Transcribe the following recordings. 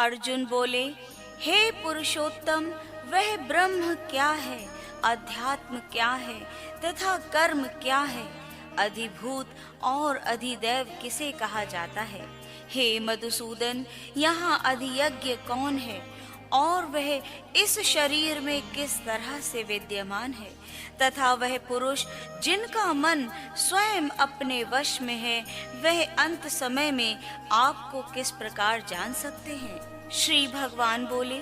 अर्जुन बोले, हे पुरुषोत्तम, वह ब्रह्म क्या है, अध्यात्म क्या है तथा कर्म क्या है, अधिभूत और अधिदैव किसे कहा जाता है? हे मधुसूदन, यहाँ अधियज्ञ कौन है और वह इस शरीर में किस तरह से विद्यमान है तथा वह पुरुष जिनका मन स्वयं अपने वश में है, वह अंत समय में आपको किस प्रकार जान सकते हैं? श्री भगवान बोले,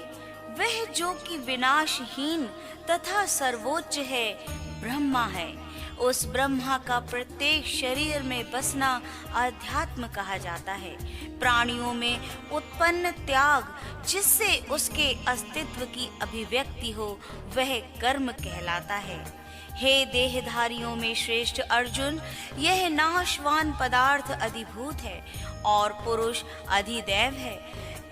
वह जो कि विनाशहीन तथा सर्वोच्च है, ब्रह्मा है। उस ब्रह्मा का प्रत्येक शरीर में बसना अध्यात्म कहा जाता है। प्राणियों में उत्पन्न त्याग जिससे उसके अस्तित्व की अभिव्यक्ति हो, वह कर्म कहलाता है। हे देहधारियों में श्रेष्ठ अर्जुन, यह नाशवान पदार्थ अधिभूत है और पुरुष अधिदैव है।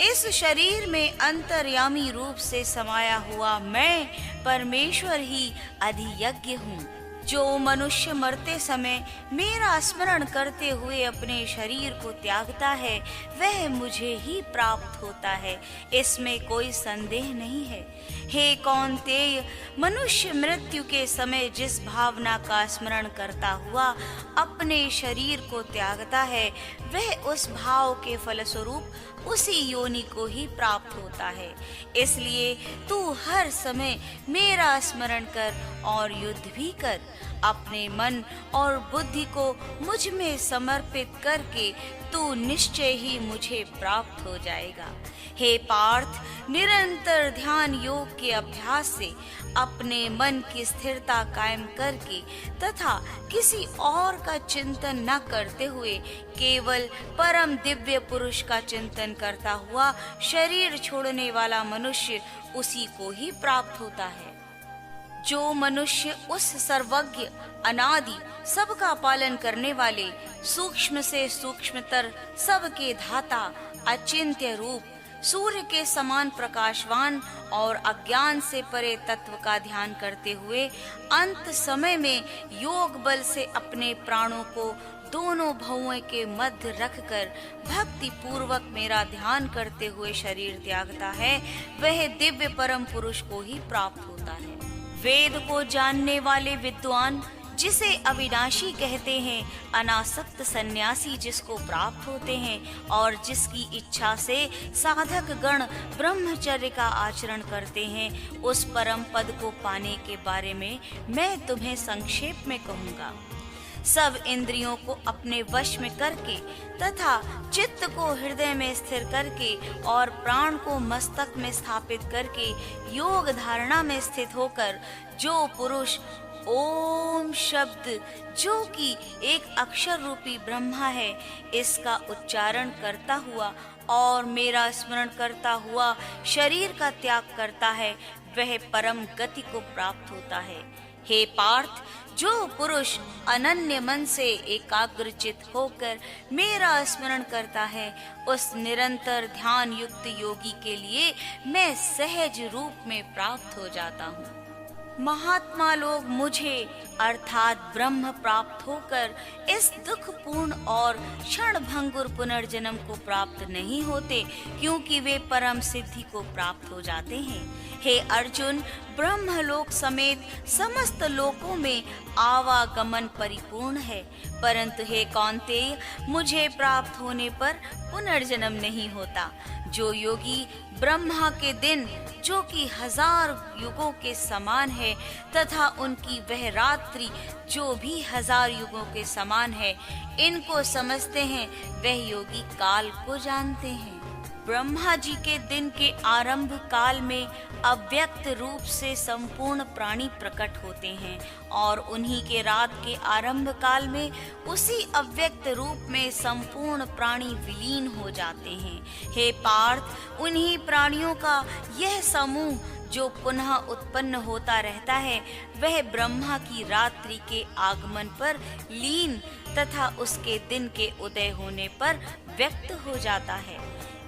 इस शरीर में अंतर्यामी रूप से समाया हुआ मैं परमेश्वर ही अधियज्ञ हूँ। जो मनुष्य मरते समय मेरा स्मरण करते हुए अपने शरीर को त्यागता है, वह मुझे ही प्राप्त होता है, इसमें कोई संदेह नहीं है। हे कौन्तेय, मनुष्य मृत्यु के समय जिस भावना का स्मरण करता हुआ अपने शरीर को त्यागता है, वह उस भाव के फलस्वरूप उसी योनि को ही प्राप्त होता है। इसलिए तू हर समय मेरा स्मरण कर और युद्ध भी कर। अपने मन और बुद्धि को मुझ में समर्पित करके तू निश्चय ही मुझे प्राप्त हो जाएगा। हे पार्थ, निरंतर ध्यान योग के अभ्यास से अपने मन की स्थिरता कायम करके तथा किसी और का चिंतन न करते हुए केवल परम दिव्य पुरुष का चिंतन करता हुआ शरीर छोड़ने वाला मनुष्य उसी को ही प्राप्त होता है। जो मनुष्य उस सर्वज्ञ, अनादि, सबका पालन करने वाले, सूक्ष्म से सूक्ष्मतर, सबके धाता, अचिंत्य रूप, सूर्य के समान प्रकाशवान और अज्ञान से परे तत्व का ध्यान करते हुए अंत समय में योग बल से अपने प्राणों को दोनों भौओं के मध्य रखकर भक्ति पूर्वक मेरा ध्यान करते हुए शरीर त्यागता है, वह दिव्य परम पुरुष को ही प्राप्त होता है। वेद को जानने वाले विद्वान जिसे अविनाशी कहते हैं, अनासक्त सन्यासी जिसको प्राप्त होते हैं और जिसकी इच्छा से साधक गण ब्रह्मचर्य का आचरण करते हैं, उस परम पद को पाने के बारे में मैं तुम्हें संक्षेप में कहूँगा। सब इंद्रियों को अपने वश में करके तथा चित्त को हृदय में स्थिर करके और प्राण को मस्तक में स्थापित करके योग धारणा में स्थित होकर जो पुरुष ओम शब्द, जो कि एक अक्षर रूपी ब्रह्मा है, इसका उच्चारण करता हुआ और मेरा स्मरण करता हुआ शरीर का त्याग करता है, वह परम गति को प्राप्त होता है। हे पार्थ, जो पुरुष अनन्य मन से एकाग्रचित होकर मेरा स्मरण करता है, उस निरंतर ध्यान युक्त योगी के लिए मैं सहज रूप में प्राप्त हो जाता हूँ। महात्मा लोग मुझे अर्थात ब्रह्म प्राप्त होकर इस दुखपूर्ण और क्षण भंगुर पुनर्जन्म को प्राप्त नहीं होते, क्योंकि वे परम सिद्धि को प्राप्त हो जाते हैं। हे अर्जुन, ब्रह्मलोक समेत समस्त लोकों में आवागमन परिपूर्ण है, परंतु हे कौन्तेय, मुझे प्राप्त होने पर पुनर्जन्म नहीं होता। जो योगी ब्रह्मा के दिन, जो कि 1000 युगों के समान है, तथा उनकी वह रात्रि जो भी 1000 युगों के समान है, इनको समझते हैं, वह योगी काल को जानते हैं। ब्रह्मा जी के दिन के आरंभ काल में अव्यक्त रूप से संपूर्ण प्राणी प्रकट होते हैं और उन्हीं के रात के आरंभ काल में उसी अव्यक्त रूप में संपूर्ण प्राणी विलीन हो जाते हैं। हे पार्थ, उन्हीं प्राणियों का यह समूह जो पुनः उत्पन्न होता रहता है, वह ब्रह्मा की रात्रि के आगमन पर लीन तथा उसके दिन के उदय होने पर व्यक्त हो जाता है।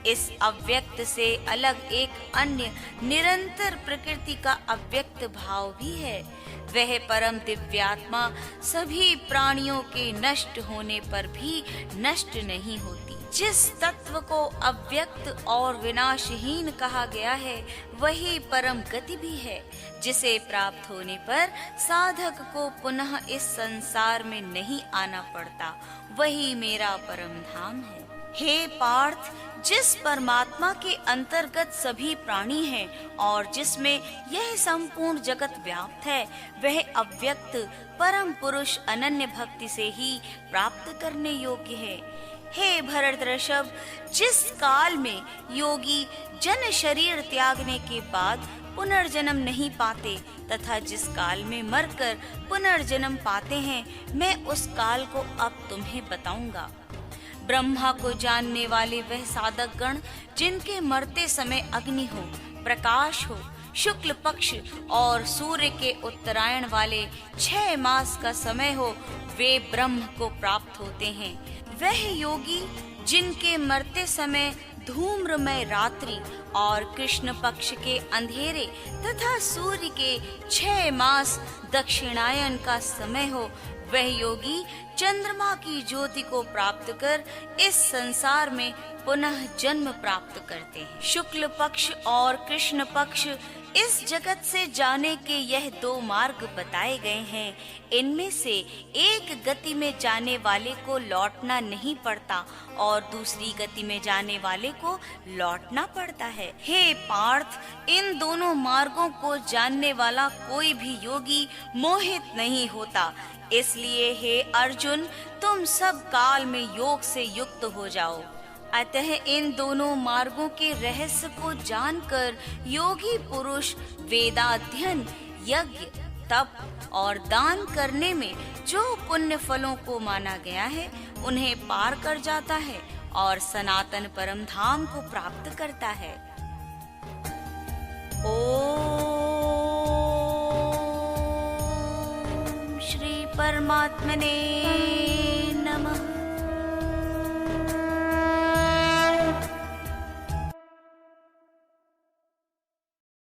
इस अव्यक्त से अलग एक अन्य निरंतर प्रकृति का अव्यक्त भाव भी है। वह परम दिव्यात्मा सभी प्राणियों के नष्ट होने पर भी नष्ट नहीं होती। जिस तत्व को अव्यक्त और विनाशहीन कहा गया है वही परम गति भी है, जिसे प्राप्त होने पर साधक को पुनः इस संसार में नहीं आना पड़ता, वही मेरा परम धाम है। हे पार्थ, जिस परमात्मा के अंतर्गत सभी प्राणी हैं और जिसमें यह संपूर्ण जगत व्याप्त है, वह अव्यक्त परम पुरुष अनन्य भक्ति से ही प्राप्त करने योग्य है। हे भरतर्षभ, जिस काल में योगी जन शरीर त्यागने के बाद पुनर्जन्म नहीं पाते तथा जिस काल में मरकर पुनर्जन्म पाते हैं, मैं उस काल को अब तुम्हें बताऊंगा। ब्रह्मा को जानने वाले वह साधक गण जिनके मरते समय अग्नि हो, प्रकाश हो, शुक्ल पक्ष और सूर्य के उत्तरायण वाले 6 मास का समय हो, वे ब्रह्म को प्राप्त होते हैं। वह योगी जिनके मरते समय धूम्रमय रात्रि और कृष्ण पक्ष के अंधेरे तथा सूर्य के 6 मास दक्षिणायन का समय हो, वह योगी चंद्रमा की ज्योति को प्राप्त कर इस संसार में पुनः जन्म प्राप्त करते हैं। शुक्ल पक्ष और कृष्ण पक्ष इस जगत से जाने के यह 2 मार्ग बताए गए हैं। इनमें से एक गति में जाने वाले को लौटना नहीं पड़ता और दूसरी गति में जाने वाले को लौटना पड़ता है। हे पार्थ, इन दोनों मार्गों को जानने वाला कोई भी योगी मोहित नहीं होता। इसलिए हे अर्जुन, तुम सब काल में योग से युक्त हो जाओ। अतः इन दोनों मार्गों के रहस्य को जानकर योगी पुरुष वेदाध्ययन, यज्ञ, तप और दान करने में जो पुण्य फलों को माना गया है, उन्हें पार कर जाता है और सनातन परम धाम को प्राप्त करता है। ओम श्री परमात्मने नमः।